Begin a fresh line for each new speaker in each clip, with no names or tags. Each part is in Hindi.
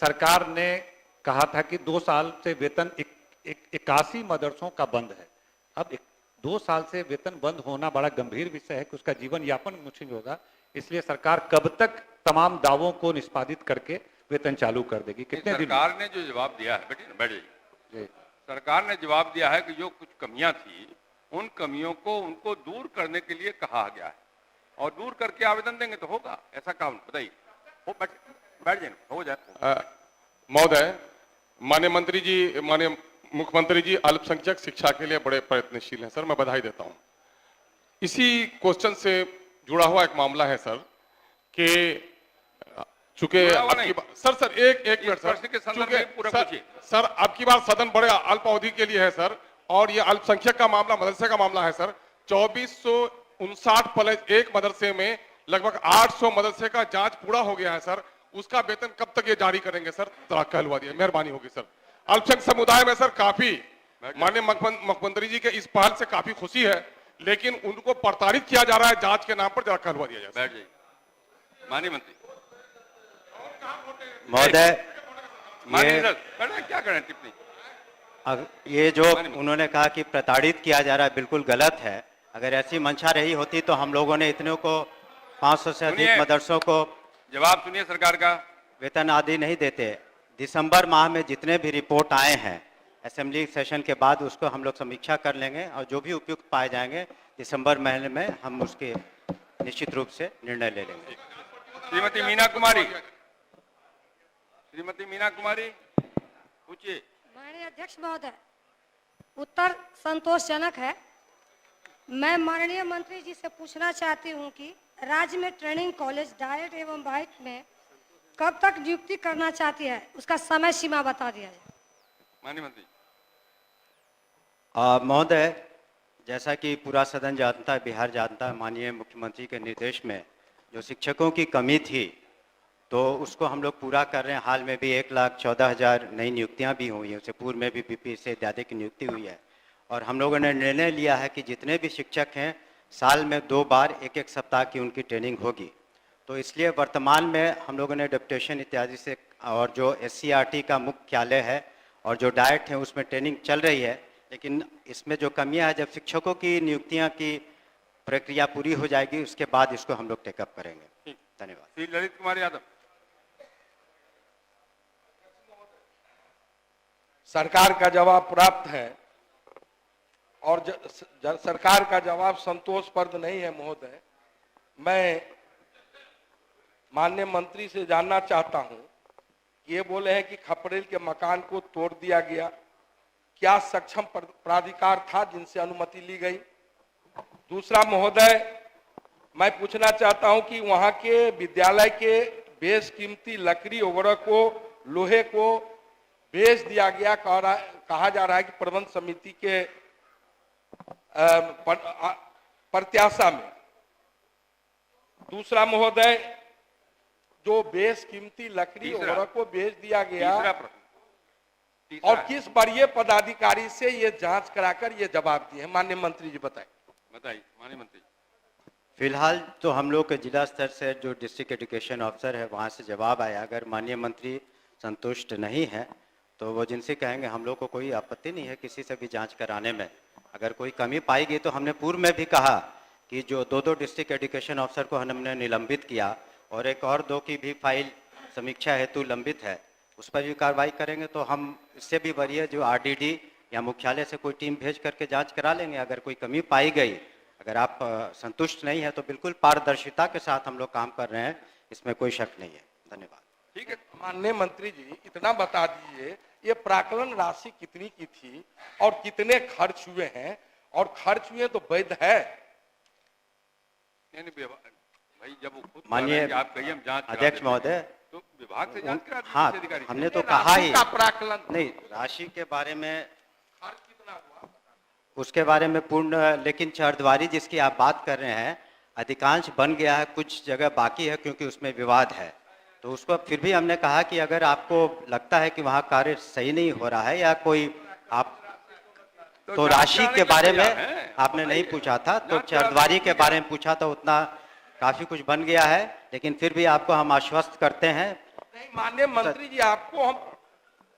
सरकार ने कहा था कि 2 साल से वेतन 81 मदरसों का बंद है। अब 2 साल से वेतन बंद होना बड़ा गंभीर विषय है कि उसका जीवन यापन मुश्किल होगा। इसलिए सरकार कब तक तमाम दावों को निष्पादित करके वेतन चालू कर देगी? कितने दिन?
सरकार ने जो जवाब दिया है, बेटी बैठ जाइए। सरकार ने जवाब दिया है कि जो कुछ कमियां थी उन कमियों को उनको दूर करने के लिए कहा गया है और दूर करके आवेदन देंगे तो होगा। ऐसा काम बताइए, हो बैठ जाए, हो जाए।
महोदय, माननीय मंत्री जी, माननीय मुख्यमंत्री जी अल्पसंख्यक शिक्षा के लिए बड़े प्रयत्नशील हैं सर, मैं बधाई देता हूं। इसी क्वेश्चन से जुड़ा हुआ एक मामला है सर कि चूंकि सर एक मिनट सर, अब की बार सदन बड़े अल्प अवधि के लिए है सर, और ये अल्पसंख्यक का मामला मदरसे का मामला है सर। 2459 एक मदरसे में लगभग 800 मदरसे का जांच पूरा हो गया है सर। उसका वेतन कब तक ये जारी करेंगे सर? जरा कहलवा दिए, मेहरबानी होगी सर। अल्पसंख्यक समुदाय में सर काफी माननीय मुख्यमंत्री जी के इस पहल से काफी खुशी है, लेकिन उनको प्रताड़ित किया जा रहा है जांच के नाम पर, जरा कहलवा दिया जाए।
बैठ जाइए माननीय मंत्री
महोदय।
क्या करें टिप्पणी?
ये जो उन्होंने कहा कि प्रताड़ित किया जा रहा है, बिल्कुल गलत है। अगर ऐसी मंशा रही होती तो हम लोगों ने इतने को 500 से अधिक मदरसों को
जवाब सुनिए सरकार का।
वेतन आदि नहीं देते। दिसंबर माह में जितने भी रिपोर्ट आए हैं असेंबली सेशन के बाद उसको हम लोग समीक्षा कर लेंगे और जो भी उपयुक्त पाए जाएंगे दिसंबर महीने में हम उसके निश्चित रूप से निर्णय ले लेंगे।
श्रीमती मीना कुमारी, श्रीमती मीना कुमारी पूछिए।
माननीय अध्यक्ष महोदय, उत्तर संतोषजनक है। मैं माननीय मंत्री जी से पूछना चाहती हूं कि राज्य में ट्रेनिंग कॉलेज डाइट एवं बाइट में कब तक नियुक्ति करना चाहती है, उसका समय सीमा बता दिया जाए।
माननीय मंत्री।
महोदय, जैसा कि पूरा सदन जानता है, बिहार जानता है, माननीय मुख्यमंत्री के निर्देश में जो शिक्षकों की कमी थी तो उसको हम लोग पूरा कर रहे हैं। हाल में भी 1,14,000 नई नियुक्तियां भी हुई हैं, उससे पूर्व में भी बीपी से इत्यादि की नियुक्ति हुई है। और हम लोगों ने निर्णय लिया है कि जितने भी शिक्षक हैं साल में 2 बार 1-1 सप्ताह की उनकी ट्रेनिंग होगी। तो इसलिए वर्तमान में हम लोगों ने डेपुटेशन इत्यादि से और जो SCRT का मुख्यालय है और जो डाइट है उसमें ट्रेनिंग चल रही है, लेकिन इसमें जो कमियां है, जब शिक्षकों की नियुक्तियां की प्रक्रिया पूरी हो जाएगी उसके बाद इसको हम लोग टेकअप करेंगे। धन्यवाद।
श्री ललित कुमार यादव।
सरकार का जवाब प्राप्त है और सरकार का जवाब संतोषप्रद नहीं है महोदय। मैं माननीय मंत्री से जानना चाहता हूं, ये बोले हैं कि खपरेल के मकान को तोड़ दिया गया, क्या सक्षम प्राधिकार था जिनसे अनुमति ली गई? दूसरा महोदय, मैं पूछना चाहता हूं कि वहां के विद्यालय के बेशकीमती लकड़ी वगैरह को, लोहे को बेच दिया गया, कहा जा रहा है कि प्रबंध समिति के प्रत्याशा में। दूसरा महोदय, जो बेशकीमती लकड़ी वगैरह को बेच दिया गया और किस वरीय पदाधिकारी से ये जांच कराकर ये जवाब दिए हैं? माननीय मंत्री जी बताइए।
माननीय मंत्री।
फिलहाल तो हम लोग के जिला स्तर से जो डिस्ट्रिक्ट एजुकेशन ऑफिसर है वहाँ से जवाब आया। अगर माननीय मंत्री संतुष्ट नहीं है तो वो जिनसे कहेंगे, हम लोग को कोई आपत्ति नहीं है किसी से भी जांच कराने में। अगर कोई कमी पाई गई तो हमने पूर्व में भी कहा कि जो 2 डिस्ट्रिक्ट एजुकेशन ऑफिसर को हमने निलंबित किया और एक और 2 की भी फाइल समीक्षा हेतु लंबित है, उस पर भी कार्रवाई करेंगे। तो हम इससे भी वरीय जो RDD या मुख्यालय से कोई टीम भेज करके जांच करा लेंगे। अगर कोई कमी पाई गई, अगर आप संतुष्ट नहीं है तो बिल्कुल पारदर्शिता के साथ हम लोग काम कर रहे हैं, इसमें कोई शक नहीं है। धन्यवाद।
ठीक है माननीय मंत्री जी, इतना बता दीजिए ये प्राक्कलन राशि कितनी की थी और कितने खर्च हुए हैं, और खर्च हुए तो वैध है?
भाई जब
माननीय अध्यक्ष महोदय,
तो विभाग से जांच करा दीजिए।
हाँ, हमने तो कहा ही
प्राक्कलन
नहीं, राशि के बारे में
खर्च कितना हुआ
उसके बारे में पूर्ण, लेकिन चरद्वारी जिसकी आप बात कर रहे हैं अधिकांश बन गया है, कुछ जगह बाकी है क्योंकि उसमें विवाद है। तो उसको फिर भी हमने कहा कि अगर आपको लगता है कि वहाँ कार्य सही नहीं हो रहा है या कोई आप तो राशि के बारे में आपने नहीं पूछा था, तो चरद्वारी के बारे में पूछा तो उतना काफी कुछ बन गया है, लेकिन फिर भी आपको हम आश्वस्त करते हैं
माननीय मंत्री जी, आपको हम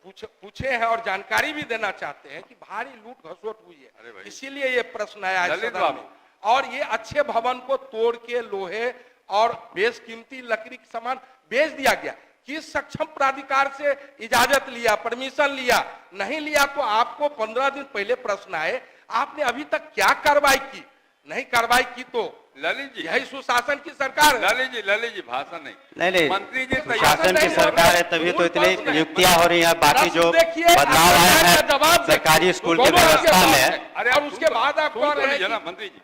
पूछे हैं और जानकारी भी देना चाहते हैं कि भारी लूट घसोट हुई
अरे
है,
भाई।
इसीलिए ये प्रश्न आया है
ललित
सदन
बाबू।
में। और ये अच्छे भवन को तोड़ के लोहे और बेशकीमती लकड़ी के सामान बेच दिया गया। किस सक्षम प्राधिकार से इजाजत लिया, परमिशन लिया? नहीं लिया तो आपको 15 दिन पहले प्रश्न आए, आपने अभी तक क्या कार्रवाई की? नहीं कार्रवाई की तो
ललित जी,
यही सुशासन की सरकार है।
ललित जी भाषण नहीं।
नहीं
मंत्री जी
शासन की
नहीं,
सरकार है, तभी तो इतनी नियुक्तियां हो रही हैं। बाकी जो
देखिए,
बदलाव आए
आप
हैं
जवाब देखिए।
सरकारी स्कूल की
दोनों आपके
व्यवस्था
पास
में,
है।
अरे
और
आप
उसके बाद आप कह रहे हैं
ना
कि-
मंत्री जी,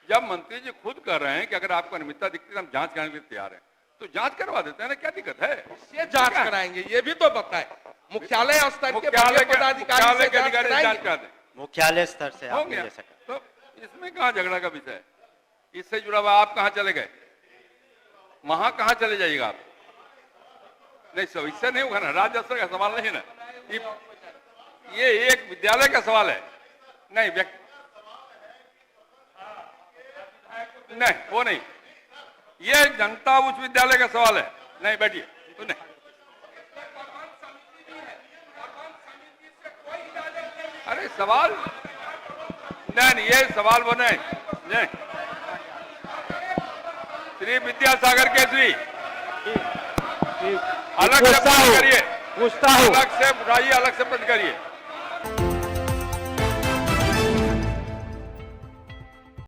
जब मंत्री जी खुद कर रहे हैं कि अगर आपको अनियमितता दिखती है तो हम जांच करने के लिए तैयार हैं, तो जांच करवा देते हैं ना, क्या दिक्कत है?
ये जांच कराएंगे, ये भी तो बताएं। मुख्यालय स्तर के
मुख्यालय
बड़े
के
पदाधिकारी से जांच
अधिकारी जांच
कराएंगे।
करा दें।
मुख्यालय स्तर से
हो
आपने
गया।
ले सका।
तो इसमें कहाँ झगड़ा का विषय है? इससे जुड़ा हुआ आप कहाँ चले गए? वहां कहाँ चले जाइएगा आप? नहीं सब इससे नहीं होगा ना, राज्य स्तर का सवाल नहीं है ना, ये एक विद्यालय का सवाल है। नहीं नहीं वो नहीं, ये जनता उच्च विद्यालय का सवाल है। नहीं बैठिए, तो नहीं। अरे सवाल नहीं, ये सवाल वो नहीं। श्री विद्यासागर केसरी अलग से प्रश्न करिए, अलग से उठाइए, अलग से प्रश्न करिए।